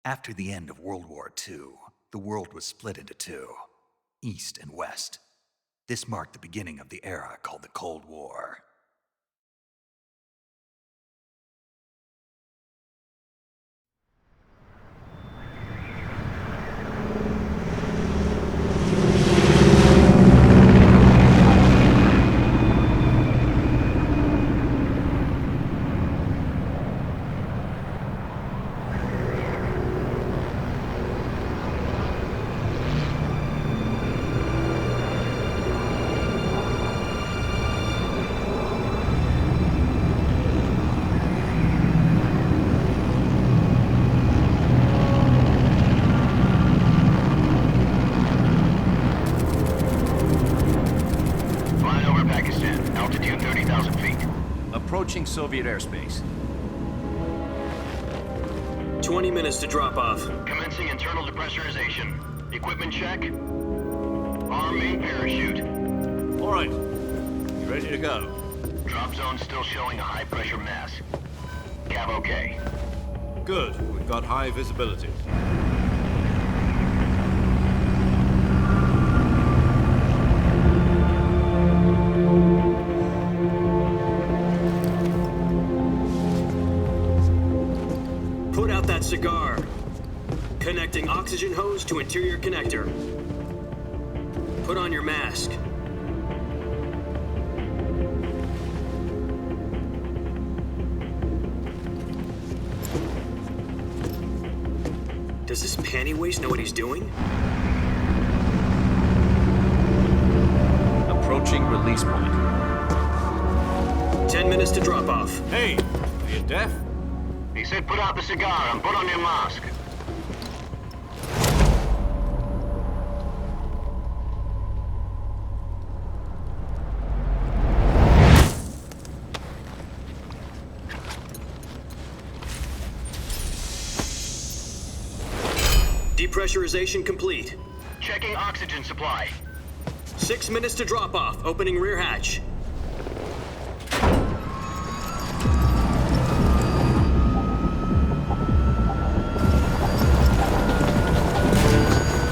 After the end of World War II, the world was split into two, East and West. This marked the beginning of the era called the Cold War. Approaching Soviet airspace. 20 minutes to drop off. Commencing internal depressurization. Equipment check. Arm main parachute. All right. You ready to go? Drop zone still showing a high pressure mass. Cav okay. Good. We've got high visibility. Put out that cigar. Connecting oxygen hose to interior connector. Put on your mask. Does this panty waste know what he's doing? Approaching release point. 10 minutes to drop off. Hey, are you deaf? He said put out the cigar and put on your mask. Depressurization complete. Checking oxygen supply. 6 minutes to drop off. Opening rear hatch.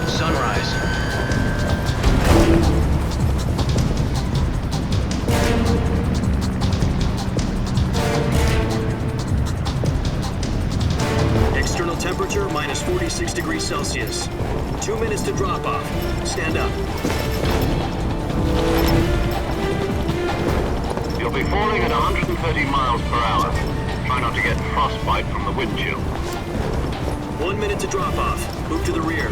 Sunrise. External temperature minus 46 degrees Celsius. 2 minutes to drop off. Stand up. You'll be falling at 130 miles per hour. Try not to get frostbite from the wind chill. 1 minute to drop off. Move to the rear.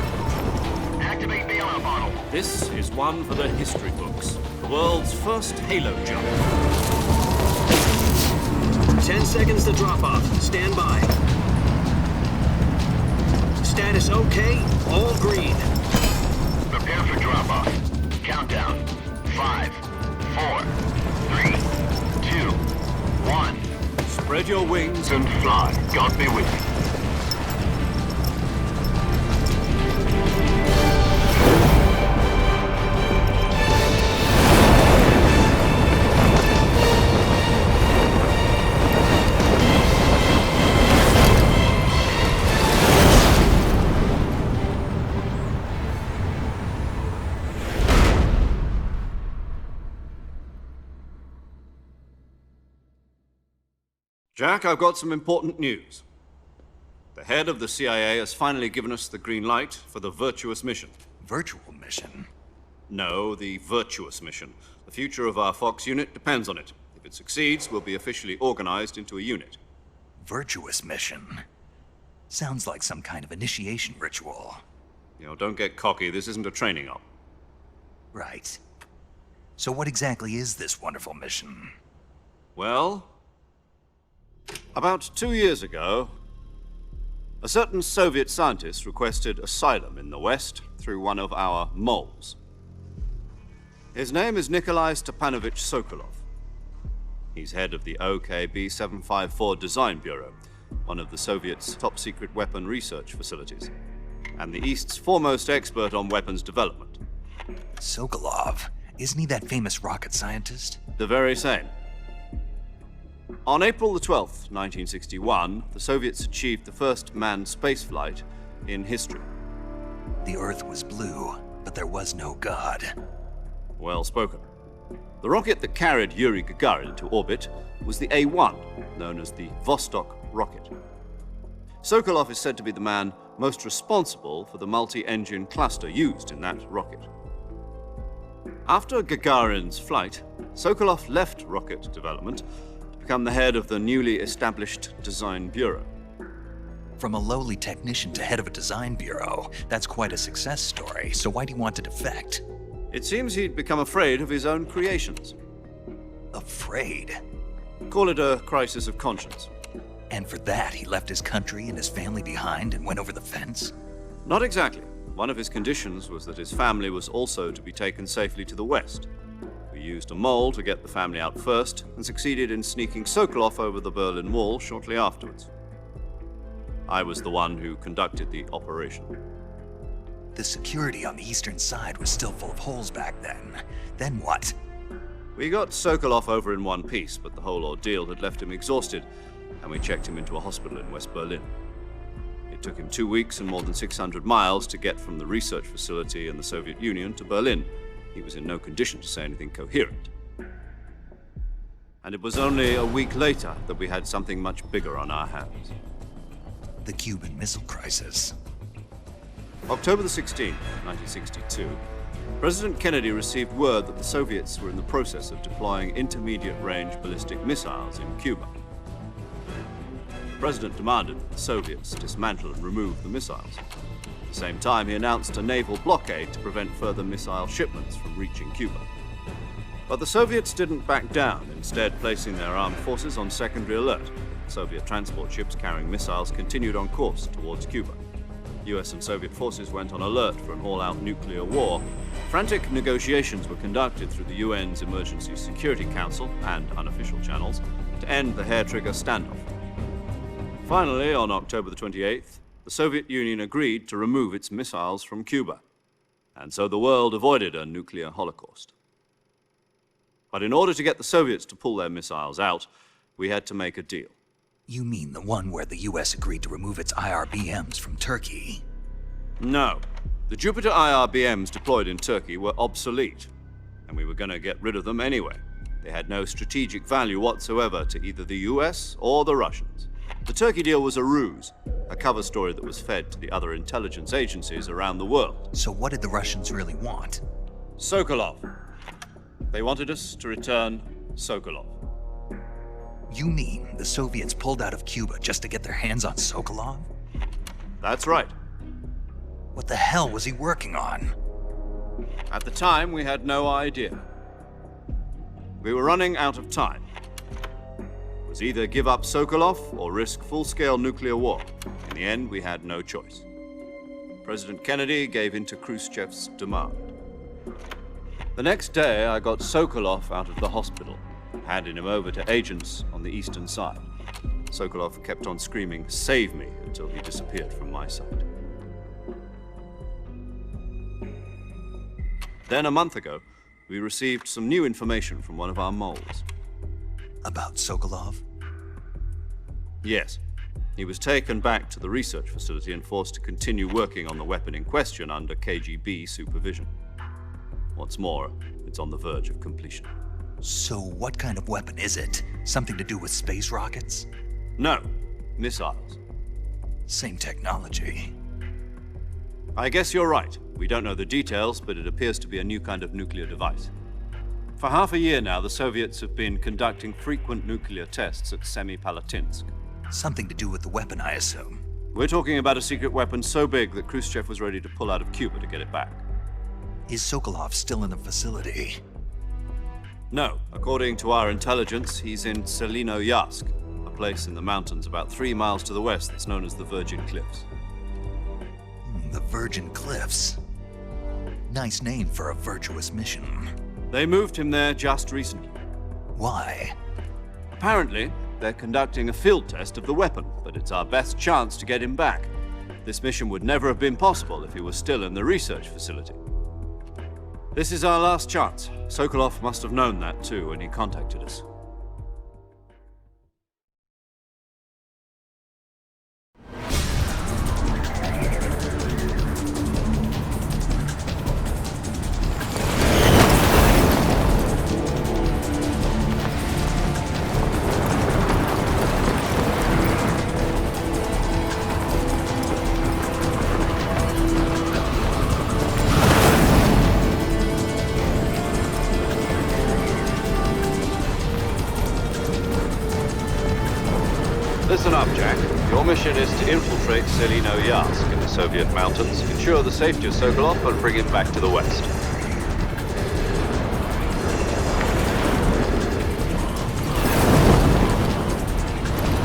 Activate the air bottle. This is one for the history books. The world's first halo jump. 10 seconds to drop off. Stand by. Status okay. All green. Prepare for drop-off. Countdown. 5, 4, 3, 2, 1. Spread your wings And fly. God be with you. Jack, I've got some important news. The head of the CIA has finally given us the green light for the virtuous mission. Virtual mission? No, the virtuous mission. The future of our FOX unit depends on it. If it succeeds, we'll be officially organized into a unit. Virtuous mission? Sounds like some kind of initiation ritual. You know, don't get cocky. This isn't a training op. Right. So what exactly is this wonderful mission? Well, about 2 years ago, a certain Soviet scientist requested asylum in the West through one of our moles. His name is Nikolai Stepanovich Sokolov. He's head of the OKB-754 Design Bureau, one of the Soviets' top-secret weapon research facilities, and the East's foremost expert on weapons development. Sokolov? Isn't he that famous rocket scientist? The very same. On April the 12th, 1961, the Soviets achieved the first manned spaceflight in history. The Earth was blue, but there was no God. Well spoken. The rocket that carried Yuri Gagarin to orbit was the A-1, known as the Vostok rocket. Sokolov is said to be the man most responsible for the multi-engine cluster used in that rocket. After Gagarin's flight, Sokolov left rocket development to become the head of the newly established Design Bureau. From a lowly technician to head of a design bureau, that's quite a success story, so why'd he want to defect? It seems he'd become afraid of his own creations. Afraid? Call it a crisis of conscience. And for that, he left his country and his family behind and went over the fence? Not exactly. One of his conditions was that his family was also to be taken safely to the west. We used a mole to get the family out first and succeeded in sneaking Sokolov over the Berlin Wall shortly afterwards. I was the one who conducted the operation. The security on the eastern side was still full of holes back then. Then what? We got Sokolov over in one piece, but the whole ordeal had left him exhausted, and we checked him into a hospital in West Berlin. It took him 2 weeks and more than 600 miles to get from the research facility in the Soviet Union to Berlin. He was in no condition to say anything coherent. And it was only a week later that we had something much bigger on our hands. The Cuban Missile Crisis. October the 16th, 1962, President Kennedy received word that the Soviets were in the process of deploying intermediate-range ballistic missiles in Cuba. The President demanded that the Soviets dismantle and remove the missiles. At the same time, he announced a naval blockade to prevent further missile shipments from reaching Cuba. But the Soviets didn't back down, instead placing their armed forces on secondary alert. Soviet transport ships carrying missiles continued on course towards Cuba. US and Soviet forces went on alert for an all-out nuclear war. Frantic negotiations were conducted through the UN's Emergency Security Council and unofficial channels to end the hair-trigger standoff. Finally, on October the 28th, the Soviet Union agreed to remove its missiles from Cuba, and so the world avoided a nuclear holocaust. But in order to get the Soviets to pull their missiles out, we had to make a deal. You mean the one where the US agreed to remove its IRBMs from Turkey? No. The Jupiter IRBMs deployed in Turkey were obsolete, and we were going to get rid of them anyway. They had no strategic value whatsoever to either the US or the Russians. The Turkey deal was a ruse, a cover story that was fed to the other intelligence agencies around the world. So what did the Russians really want? Sokolov. They wanted us to return Sokolov. You mean the Soviets pulled out of Cuba just to get their hands on Sokolov? That's right. What the hell was he working on? At the time, we had no idea. We were running out of time. It was either give up Sokolov or risk full-scale nuclear war. In the end, we had no choice. President Kennedy gave in to Khrushchev's demand. The next day, I got Sokolov out of the hospital, handing him over to agents on the eastern side. Sokolov kept on screaming, "Save me," until he disappeared from my sight. Then a month ago, we received some new information from one of our moles. About Sokolov? Yes. He was taken back to the research facility and forced to continue working on the weapon in question under KGB supervision. What's more, it's on the verge of completion. So what kind of weapon is it? Something to do with space rockets? No, missiles. Same technology. I guess you're right. We don't know the details, but it appears to be a new kind of nuclear device. For half a year now, the Soviets have been conducting frequent nuclear tests at Semipalatinsk. Something to do with the weapon, I assume. We're talking about a secret weapon so big that Khrushchev was ready to pull out of Cuba to get it back. Is Sokolov still in the facility? No. According to our intelligence, he's in Selinoyarsk, a place in the mountains about 3 miles to the west that's known as the Virgin Cliffs. The Virgin Cliffs. Nice name for a virtuous mission. They moved him there just recently. Why? Apparently, they're conducting a field test of the weapon, but it's our best chance to get him back. This mission would never have been possible if he was still in the research facility. This is our last chance. Sokolov must have known that too when he contacted us. Listen up, Jack. Your mission is to infiltrate Selino-Yarsk in the Soviet mountains, ensure the safety of Sokolov, and bring him back to the west.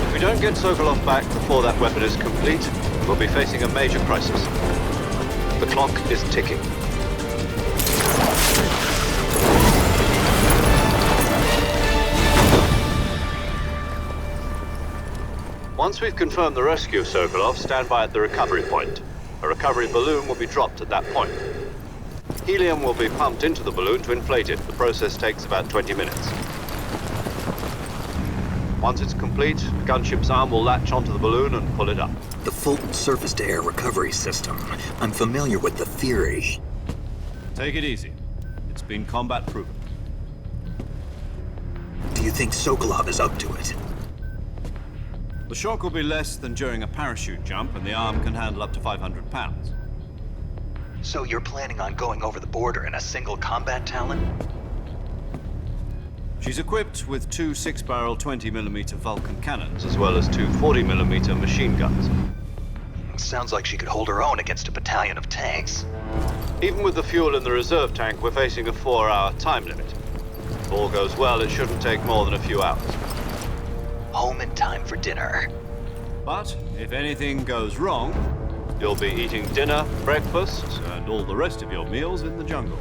If we don't get Sokolov back before that weapon is complete, we'll be facing a major crisis. The clock is ticking. Once we've confirmed the rescue of Sokolov, stand by at the recovery point. A recovery balloon will be dropped at that point. Helium will be pumped into the balloon to inflate it. The process takes about 20 minutes. Once it's complete, the gunship's arm will latch onto the balloon and pull it up. The Fulton surface-to-air recovery system. I'm familiar with the theory. Take it easy. It's been combat proven. Do you think Sokolov is up to it? The shock will be less than during a parachute jump, and the arm can handle up to 500 pounds. So you're planning on going over the border in a single combat Talon? She's equipped with two 6-barrel 20mm Vulcan cannons, as well as two 40mm machine guns. Sounds like she could hold her own against a battalion of tanks. Even with the fuel in the reserve tank, we're facing a 4-hour time limit. If all goes well, it shouldn't take more than a few hours. Home in time for dinner. But if anything goes wrong, you'll be eating dinner, breakfast, and all the rest of your meals in the jungle.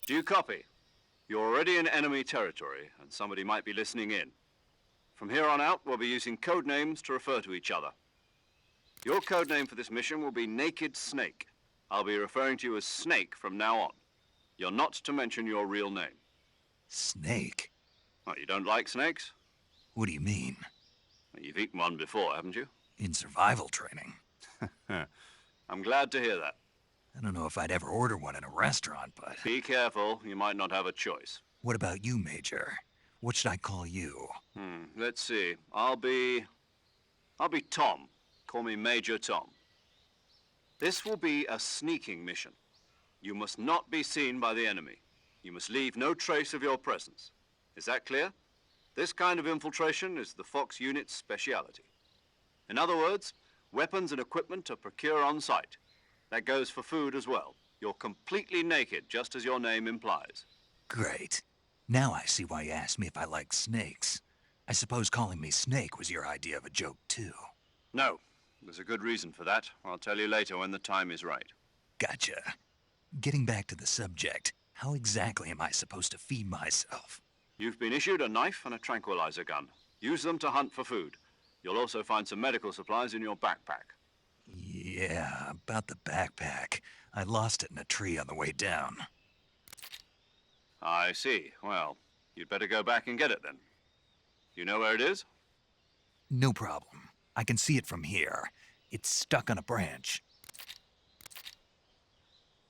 Do you copy? You're already in enemy territory, and somebody might be listening in. From here on out, we'll be using code names to refer to each other. Your code name for this mission will be Naked Snake. I'll be referring to you as Snake from now on. You're not to mention your real name. Snake? Oh, you don't like snakes? What do you mean? Well, you've eaten one before, haven't you? In survival training? I'm glad to hear that. I don't know if I'd ever order one in a restaurant, but... Be careful, you might not have a choice. What about you, Major? What should I call you? Let's see. I'll be Tom. Call me Major Tom. This will be a sneaking mission. You must not be seen by the enemy. You must leave no trace of your presence. Is that clear? This kind of infiltration is the Fox unit's speciality. In other words, weapons and equipment are procured on site. That goes for food as well. You're completely naked, just as your name implies. Great. Now I see why you asked me if I like snakes. I suppose calling me Snake was your idea of a joke, too. No. There's a good reason for that. I'll tell you later when the time is right. Gotcha. Getting back to the subject, how exactly am I supposed to feed myself? You've been issued a knife and a tranquilizer gun. Use them to hunt for food. You'll also find some medical supplies in your backpack. Yeah, about the backpack. I lost it in a tree on the way down. I see. Well, you'd better go back and get it then. You know where it is? No problem. I can see it from here. It's stuck on a branch.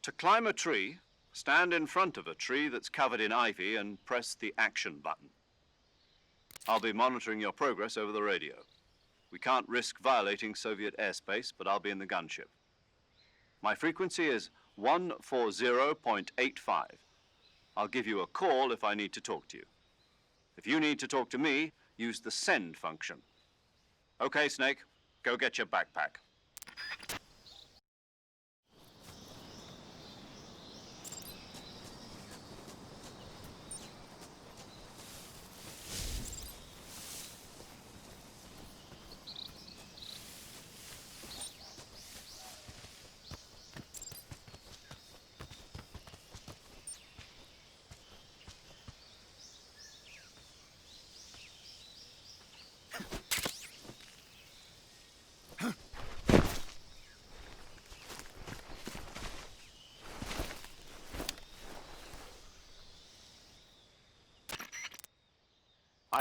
To climb a tree, stand in front of a tree that's covered in ivy and press the action button. I'll be monitoring your progress over the radio. We can't risk violating Soviet airspace, but I'll be in the gunship. My frequency is 140.85. I'll give you a call if I need to talk to you. If you need to talk to me, use the send function. Okay, Snake, go get your backpack.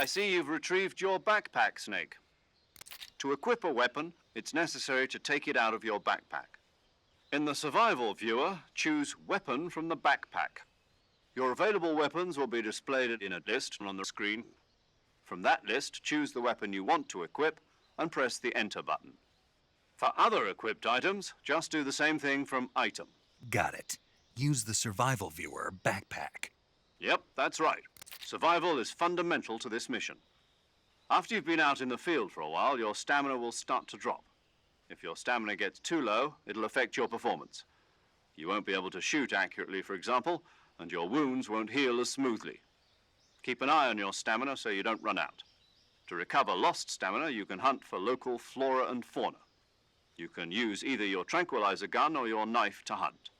I see you've retrieved your backpack, Snake. To equip a weapon, it's necessary to take it out of your backpack. In the survival viewer, choose Weapon from the backpack. Your available weapons will be displayed in a list on the screen. From that list, choose the weapon you want to equip and press the Enter button. For other equipped items, just do the same thing from Item. Got it. Use the survival viewer backpack. Yep, that's right. Survival is fundamental to this mission. After you've been out in the field for a while, your stamina will start to drop. If your stamina gets too low, it'll affect your performance. You won't be able to shoot accurately, for example, and your wounds won't heal as smoothly. Keep an eye on your stamina so you don't run out. To recover lost stamina, you can hunt for local flora and fauna. You can use either your tranquilizer gun or your knife to hunt.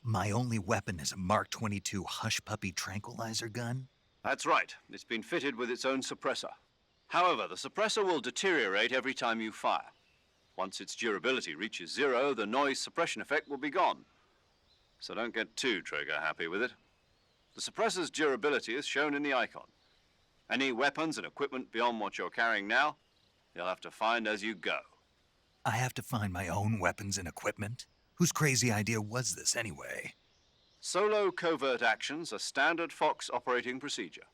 My only weapon is a Mark 22 Hush Puppy tranquilizer gun? That's right. It's been fitted with its own suppressor. However, the suppressor will deteriorate every time you fire. Once its durability reaches 0, the noise suppression effect will be gone. So don't get too trigger-happy with it. The suppressor's durability is shown in the icon. Any weapons and equipment beyond what you're carrying now, you'll have to find as you go. I have to find my own weapons and equipment? Whose crazy idea was this anyway? Solo covert actions are standard FOX operating procedure.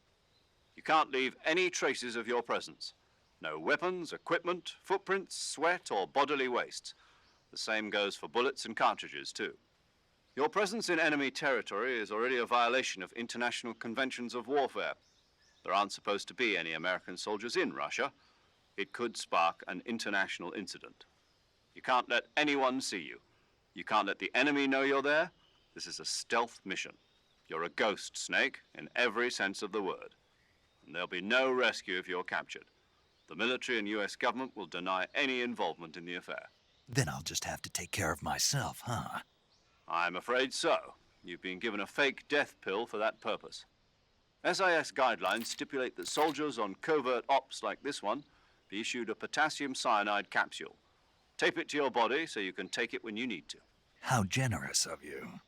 You can't leave any traces of your presence. No weapons, equipment, footprints, sweat, or bodily waste. The same goes for bullets and cartridges, too. Your presence in enemy territory is already a violation of international conventions of warfare. There aren't supposed to be any American soldiers in Russia. It could spark an international incident. You can't let anyone see you. You can't let the enemy know you're there. This is a stealth mission. You're a ghost, Snake, in every sense of the word. And there'll be no rescue if you're captured. The military and US government will deny any involvement in the affair. Then I'll just have to take care of myself, huh? I'm afraid so. You've been given a fake death pill for that purpose. SIS guidelines stipulate that soldiers on covert ops like this one be issued a potassium cyanide capsule. Tape it to your body so you can take it when you need to. How generous of you.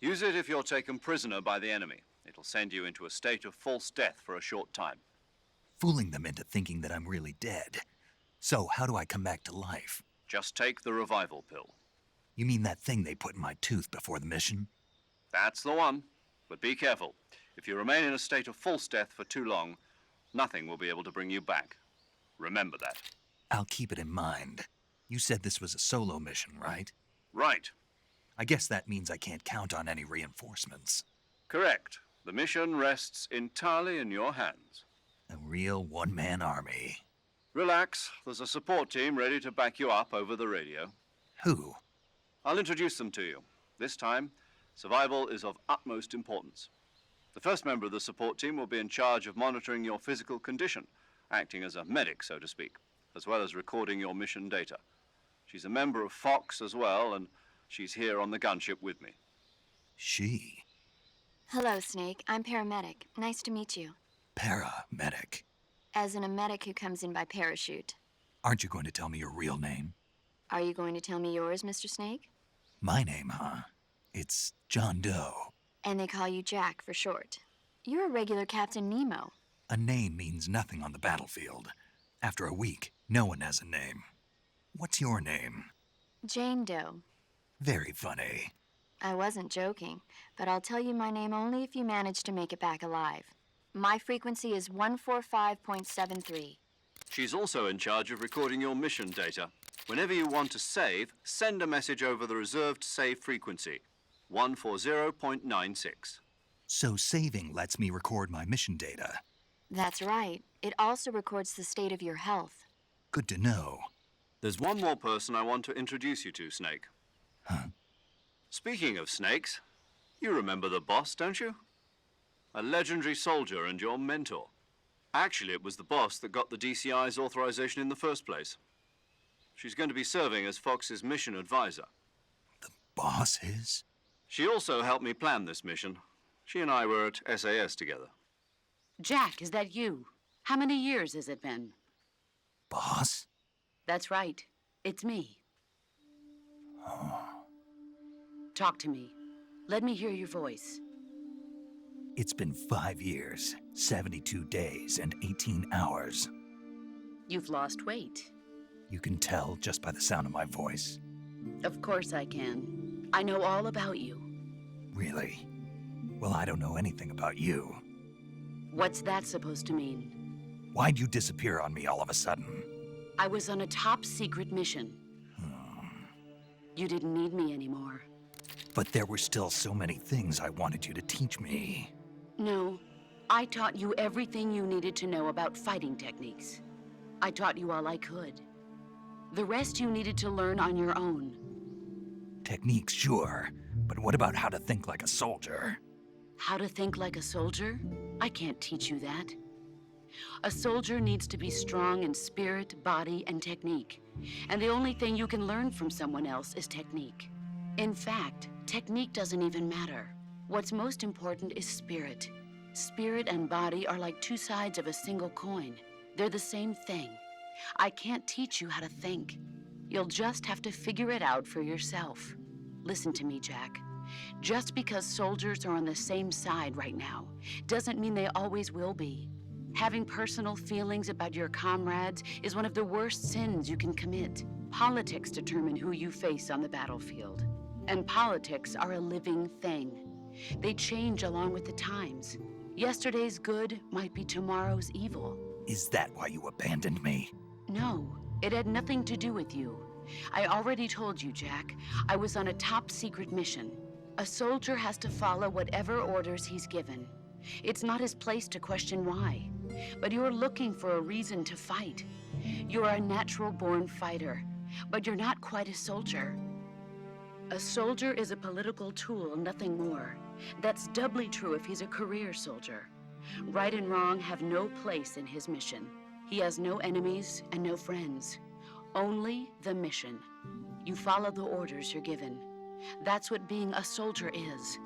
Use it if you're taken prisoner by the enemy. It'll send you into a state of false death for a short time. Fooling them into thinking that I'm really dead. So how do I come back to life? Just take the revival pill. You mean that thing they put in my tooth before the mission? That's the one. But be careful. If you remain in a state of false death for too long, nothing will be able to bring you back. Remember that. I'll keep it in mind. You said this was a solo mission, right? Right. I guess that means I can't count on any reinforcements. Correct. The mission rests entirely in your hands. A real one-man army. Relax. There's a support team ready to back you up over the radio. Who? I'll introduce them to you. This time, survival is of utmost importance. The first member of the support team will be in charge of monitoring your physical condition, acting as a medic, so to speak, as well as recording your mission data. She's a member of FOX as well, and she's here on the gunship with me. She? Hello, Snake. I'm paramedic. Nice to meet you. Paramedic. As in a medic who comes in by parachute. Aren't you going to tell me your real name? Are you going to tell me yours, Mr. Snake? My name, huh? It's John Doe. And they call you Jack for short. You're a regular Captain Nemo. A name means nothing on the battlefield. After a week, no one has a name. What's your name? Jane Doe. Very funny. I wasn't joking, but I'll tell you my name only if you manage to make it back alive. My frequency is 145.73. She's also in charge of recording your mission data. Whenever you want to save, send a message over the reserved save frequency, 140.96. So saving lets me record my mission data. That's right. It also records the state of your health. Good to know. There's one more person I want to introduce you to, Snake. Huh? Speaking of snakes, you remember the boss, don't you? A legendary soldier and your mentor. Actually, it was the boss that got the DCI's authorization in the first place. She's going to be serving as Fox's mission advisor. The boss is? She also helped me plan this mission. She and I were at SAS together. Jack, is that you? How many years has it been? Boss? That's right. It's me. Talk to me. Let me hear your voice. It's been 5 years, 72 days, and 18 hours. You've lost weight. You can tell just by the sound of my voice. Of course I can. I know all about you. Really? Well, I don't know anything about you. What's that supposed to mean? Why'd you disappear on me all of a sudden? I was on a top secret mission. You didn't need me anymore. But there were still so many things I wanted you to teach me. No, I taught you everything you needed to know about fighting techniques. I taught you all I could. The rest you needed to learn on your own. Techniques, sure. But what about how to think like a soldier? How to think like a soldier? I can't teach you that. A soldier needs to be strong in spirit, body, and technique. And the only thing you can learn from someone else is technique. In fact, technique doesn't even matter. What's most important is spirit. Spirit and body are like two sides of a single coin. They're the same thing. I can't teach you how to think. You'll just have to figure it out for yourself. Listen to me, Jack. Just because soldiers are on the same side right now doesn't mean they always will be. Having personal feelings about your comrades is one of the worst sins you can commit. Politics determine who you face on the battlefield. And politics are a living thing. They change along with the times. Yesterday's good might be tomorrow's evil. Is that why you abandoned me? No, it had nothing to do with you. I already told you, Jack. I was on a top secret mission. A soldier has to follow whatever orders he's given. It's not his place to question why. But you're looking for a reason to fight. You're a natural-born fighter, but you're not quite a soldier. A soldier is a political tool, nothing more. That's doubly true if he's a career soldier. Right and wrong have no place in his mission. He has no enemies and no friends. Only the mission. You follow the orders you're given. That's what being a soldier is.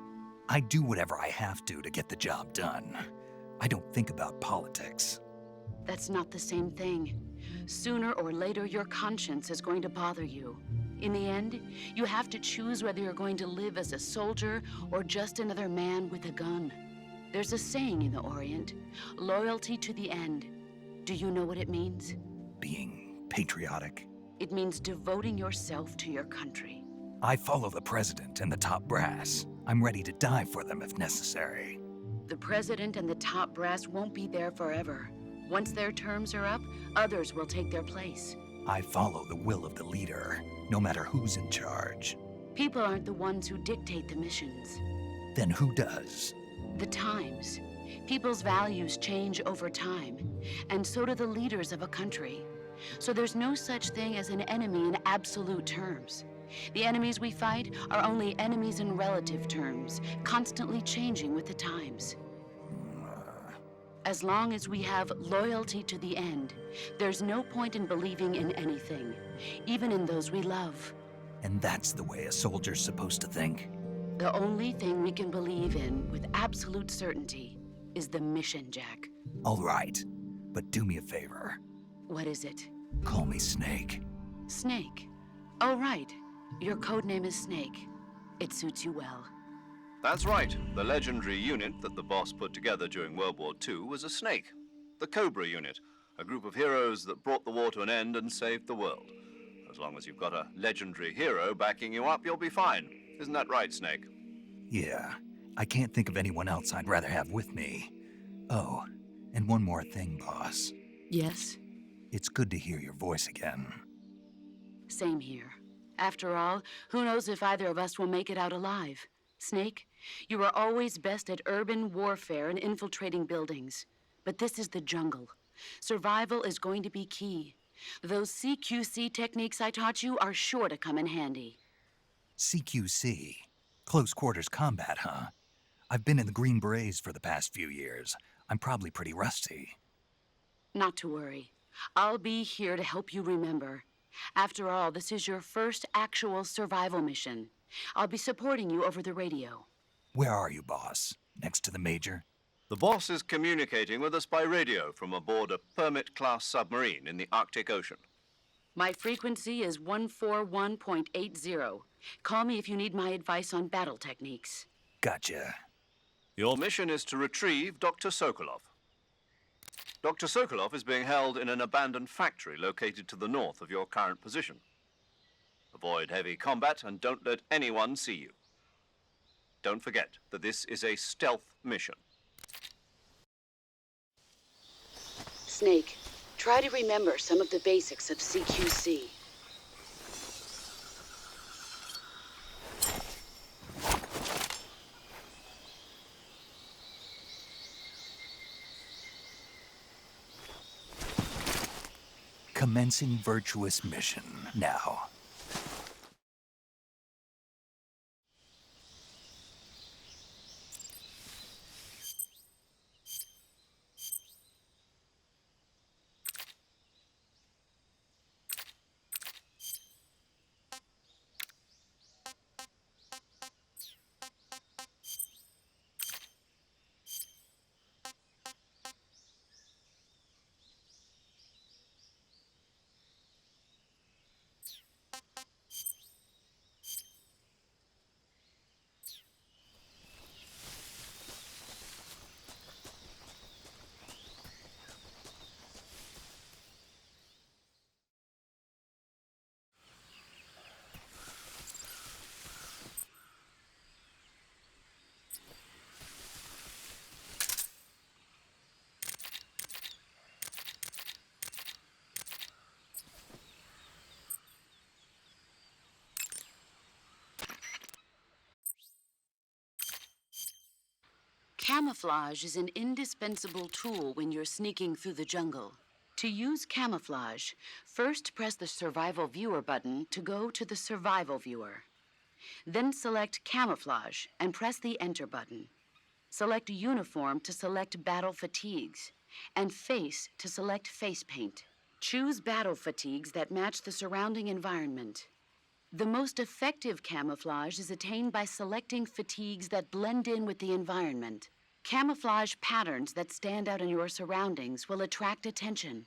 I do whatever I have to get the job done. I don't think about politics. That's not the same thing. Sooner or later, your conscience is going to bother you. In the end, you have to choose whether you're going to live as a soldier or just another man with a gun. There's a saying in the Orient, loyalty to the end. Do you know what it means? Being patriotic. It means devoting yourself to your country. I follow the president and the top brass. I'm ready to die for them if necessary. The president and the top brass won't be there forever. Once their terms are up, others will take their place. I follow the will of the leader, no matter who's in charge. People aren't the ones who dictate the missions. Then who does? The times. People's values change over time, and so do the leaders of a country. So there's no such thing as an enemy in absolute terms. The enemies we fight are only enemies in relative terms, constantly changing with the times. As long as we have loyalty to the end, there's no point in believing in anything, even in those we love. And that's the way a soldier's supposed to think? The only thing we can believe in with absolute certainty is the mission, Jack. All right, but do me a favor. What is it? Call me Snake. Snake. Oh, right. Your codename is Snake. It suits you well. That's right. The legendary unit that the boss put together during World War II was a snake. The Cobra unit, a group of heroes that brought the war to an end and saved the world. As long as you've got a legendary hero backing you up, you'll be fine. Isn't that right, Snake? Yeah, I can't think of anyone else I'd rather have with me. Oh, and one more thing, boss. Yes, It's good to hear your voice again. same here. After all, who knows if either of us will make it out alive? Snake, you are always best at urban warfare and infiltrating buildings. But this is the jungle. Survival is going to be key. Those CQC techniques I taught you are sure to come in handy. CQC. Close quarters combat, huh? I've been in the Green Berets for the past few years. I'm probably pretty rusty. Not to worry. I'll be here to help you remember. After all, this is your first actual survival mission. I'll be supporting you over the radio. Where are you, boss? Next to the Major? The boss is communicating with us by radio from aboard a Permit-class submarine in the Arctic Ocean. My frequency is 141.80. Call me if you need my advice on battle techniques. Gotcha. Your mission is to retrieve Dr. Sokolov. Dr. Sokolov is being held in an abandoned factory located to the north of your current position. Avoid heavy combat and don't let anyone see you. Don't forget that this is a stealth mission. Snake, try to remember some of the basics of CQC. Commencing virtuous mission now. Camouflage is an indispensable tool when you're sneaking through the jungle. To use camouflage, first press the Survival Viewer button to go to the Survival Viewer. Then select Camouflage and press the Enter button. Select Uniform to select Battle Fatigues, and Face to select Face Paint. Choose battle fatigues that match the surrounding environment. The most effective camouflage is attained by selecting fatigues that blend in with the environment. Camouflage patterns that stand out in your surroundings will attract attention.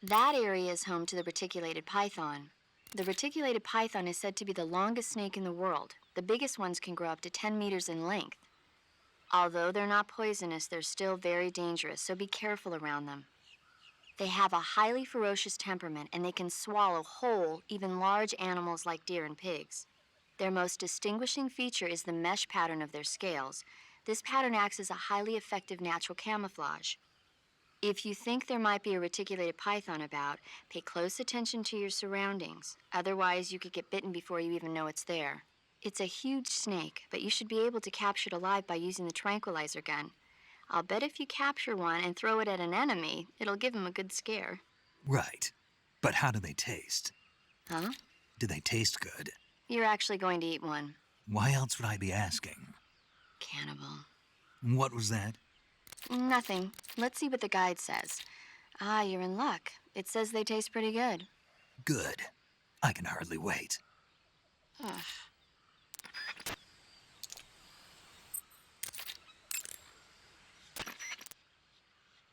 That area is home to the reticulated python. The reticulated python is said to be the longest snake in the world. The biggest ones can grow up to 10 meters in length. Although they're not poisonous, they're still very dangerous, so be careful around them. They have a highly ferocious temperament, and they can swallow whole, even large animals like deer and pigs. Their most distinguishing feature is the mesh pattern of their scales. This pattern acts as a highly effective natural camouflage. If you think there might be a reticulated python about, pay close attention to your surroundings. Otherwise, you could get bitten before you even know it's there. It's a huge snake, but you should be able to capture it alive by using the tranquilizer gun. I'll bet if you capture one and throw it at an enemy, it'll give him a good scare. Right. But how do they taste? Huh? Do they taste good? You're actually going to eat one. Why else would I be asking? Cannibal. What was that? Nothing. Let's see what the guide says. Ah, you're in luck. It says they taste pretty good. Good. I can hardly wait. Ugh.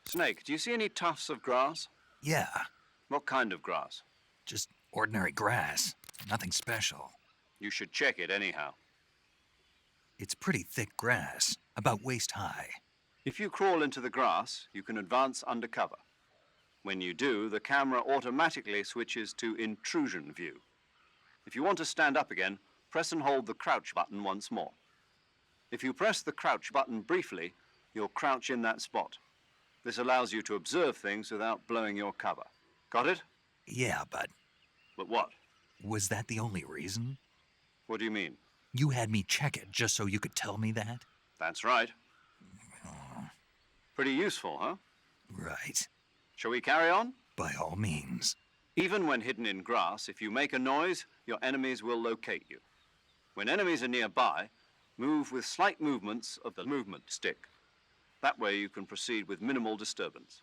Snake, do you see any tufts of grass? Yeah, What kind of grass? just ordinary grass. Nothing special. You should check it anyhow. It's pretty thick grass, about waist high. If you crawl into the grass, you can advance undercover. When you do, the camera automatically switches to intrusion view. If you want to stand up again, press and hold the crouch button once more. If you press the crouch button briefly, you'll crouch in that spot. This allows you to observe things without blowing your cover. Got it? Yeah, but But what? was that the only reason? What do you mean? You had me check it just so you could tell me that? That's right. Pretty useful, huh? Right. Shall we carry on? By all means. Even when hidden in grass, if you make a noise, your enemies will locate you. When enemies are nearby, move with slight movements of the movement stick. That way you can proceed with minimal disturbance.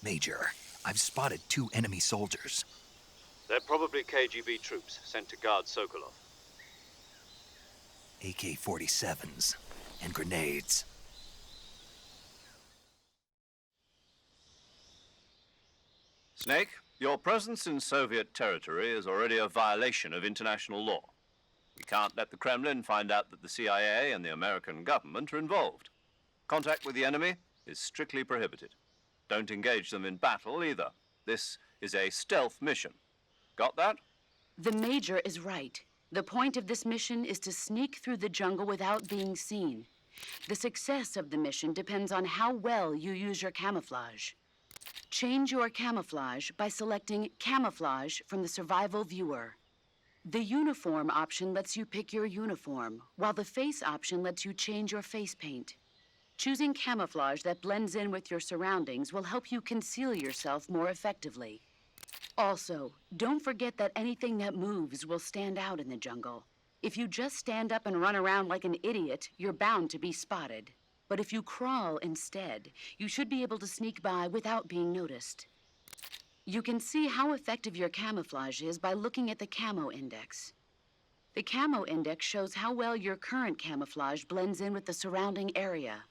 Major, I've spotted 2 enemy soldiers. They're probably KGB troops sent to guard Sokolov. AK-47s and grenades. Snake, your presence in Soviet territory is already a violation of international law. We can't let the Kremlin find out that the CIA and the American government are involved. Contact with the enemy is strictly prohibited. Don't engage them in battle either. This is a stealth mission. Got that? The Major is right. The point of this mission is to sneak through the jungle without being seen. The success of the mission depends on how well you use your camouflage. Change your camouflage by selecting Camouflage from the Survival Viewer. The Uniform option lets you pick your uniform, while the Face option lets you change your face paint. Choosing camouflage that blends in with your surroundings will help you conceal yourself more effectively. Also, don't forget that anything that moves will stand out in the jungle. If you just stand up and run around like an idiot, you're bound to be spotted. But if you crawl instead, you should be able to sneak by without being noticed. You can see how effective your camouflage is by looking at the Camo Index. The Camo Index shows how well your current camouflage blends in with the surrounding area.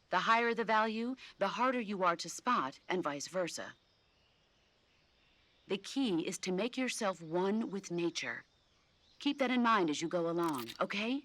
The higher the value, the harder you are to spot, and vice versa. The key is to make yourself one with nature. Keep that in mind as you go along, okay?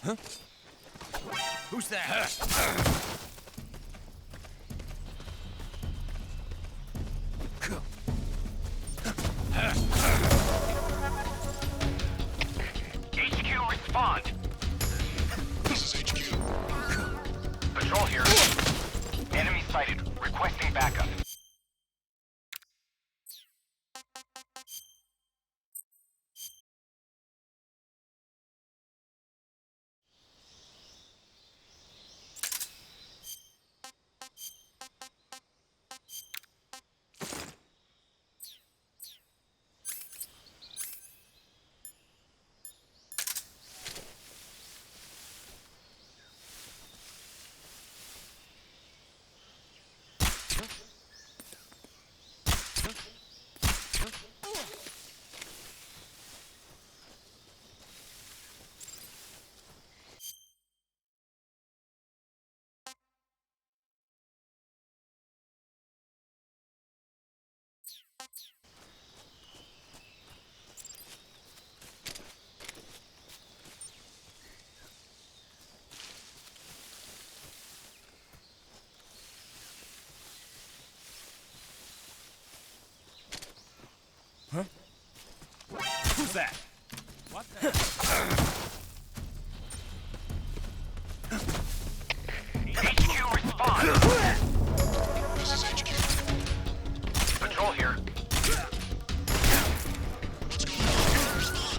Who's that? HQ, respond. This is HQ. Patrol here. Enemy sighted. Requesting backup. Who's that? What the? HQ, respond. This is HQ. Patrol here. What's going on? Respond.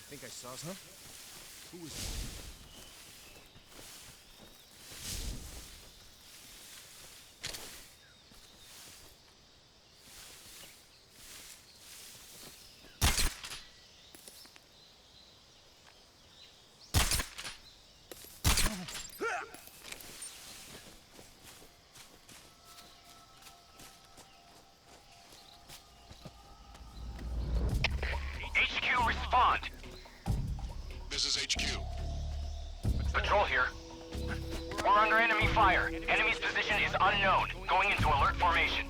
I think I saw some. Who was that? HQ, respond. This is HQ. Patrol here. We're under enemy fire. Enemy's position is unknown. Going into alert formation.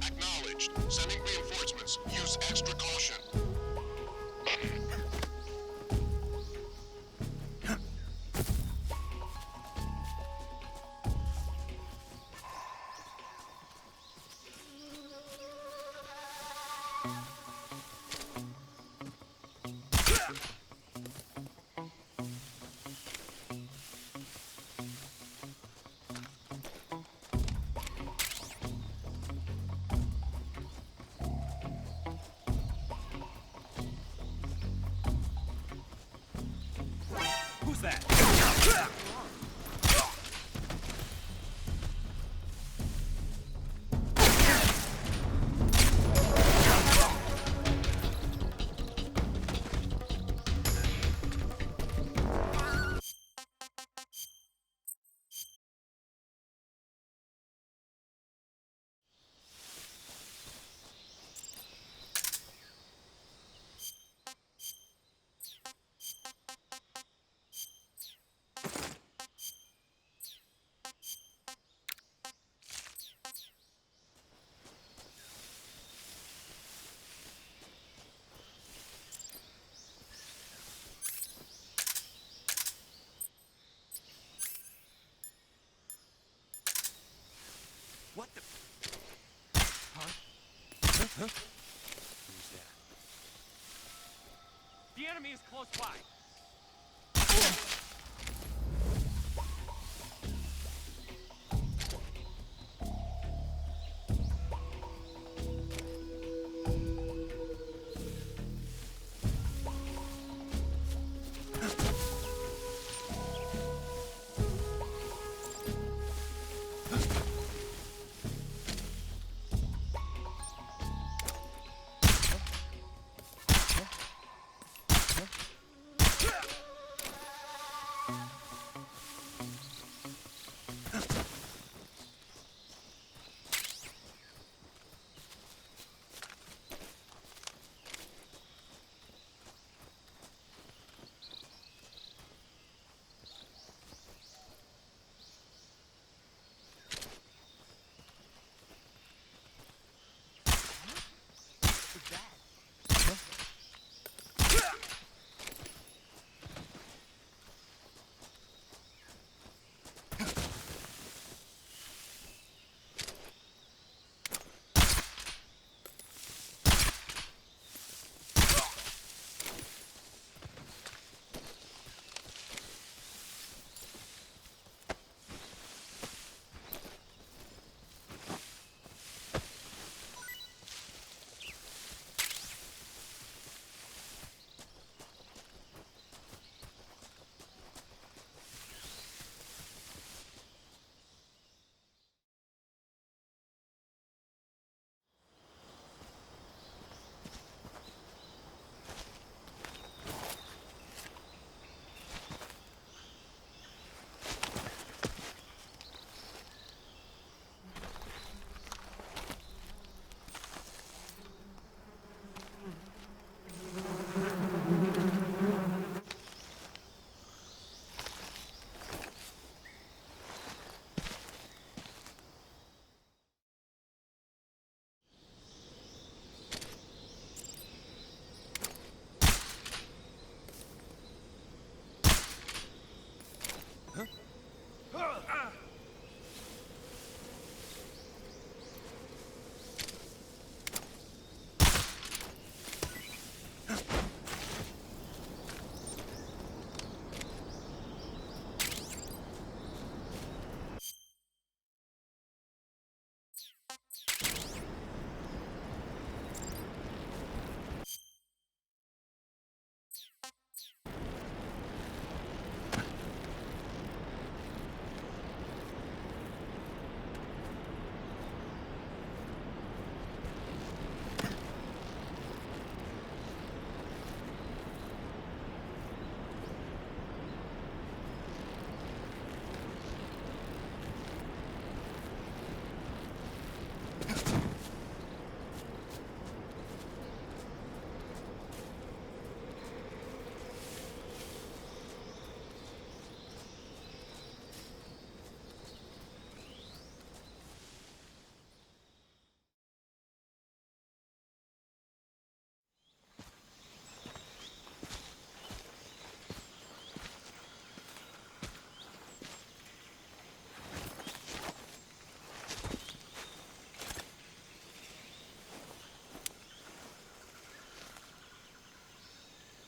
Acknowledged. Sending reinforcements. Use extra caution. Who's that? The enemy is close by.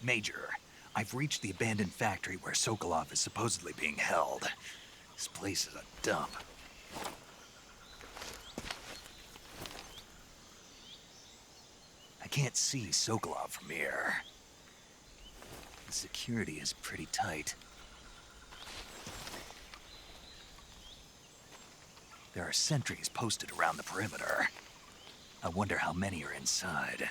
Major, I've reached the abandoned factory where Sokolov is supposedly being held. This place is a dump. I can't see Sokolov from here. The security is pretty tight. There are sentries posted around the perimeter. I wonder how many are inside.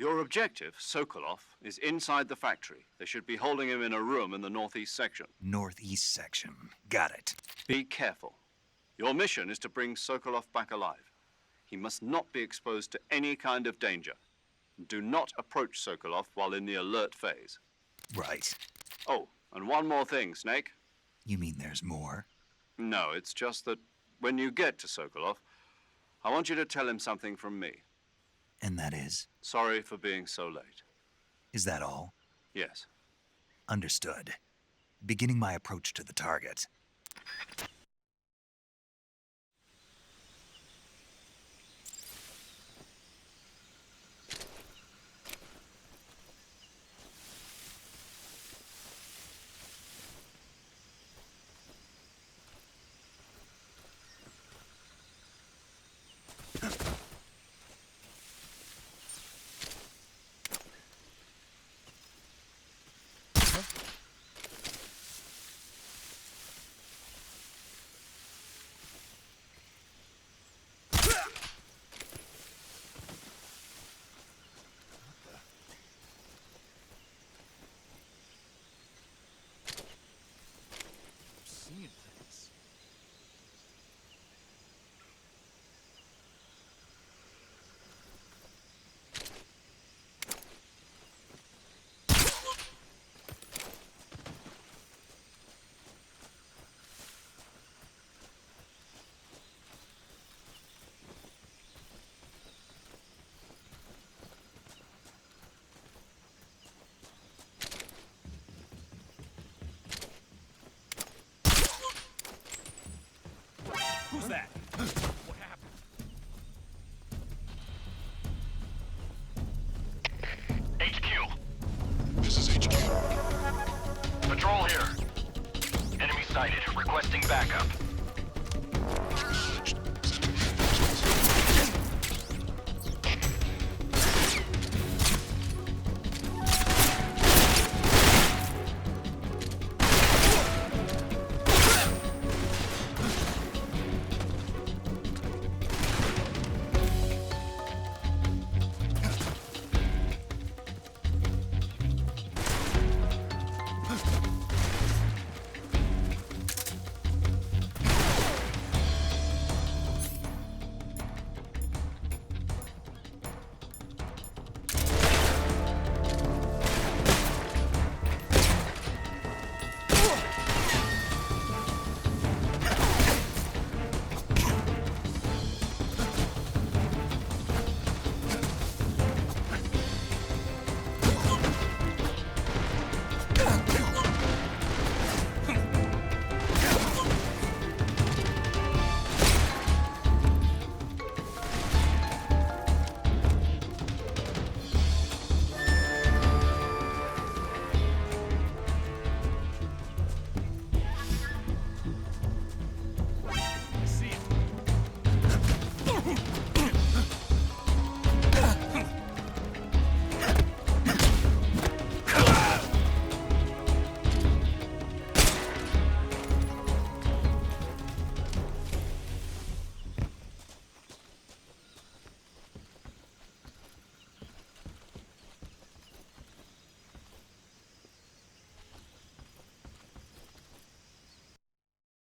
Your objective, Sokolov, is inside the factory. They should be holding him in a room in the northeast section. Northeast section. Got it. Be careful. Your mission is to bring Sokolov back alive. He must not be exposed to any kind of danger. Do not approach Sokolov while in the alert phase. Right. Oh, and one more thing, Snake. You mean there's more? No, it's just that when you get to Sokolov, I want you to tell him something from me. And that is? Sorry for being so late. Is that all? Yes. Understood. Beginning my approach to the target. huh? Seeing things. Who's that? What happened? HQ, This is HQ. patrol here. Enemy sighted, requesting backup.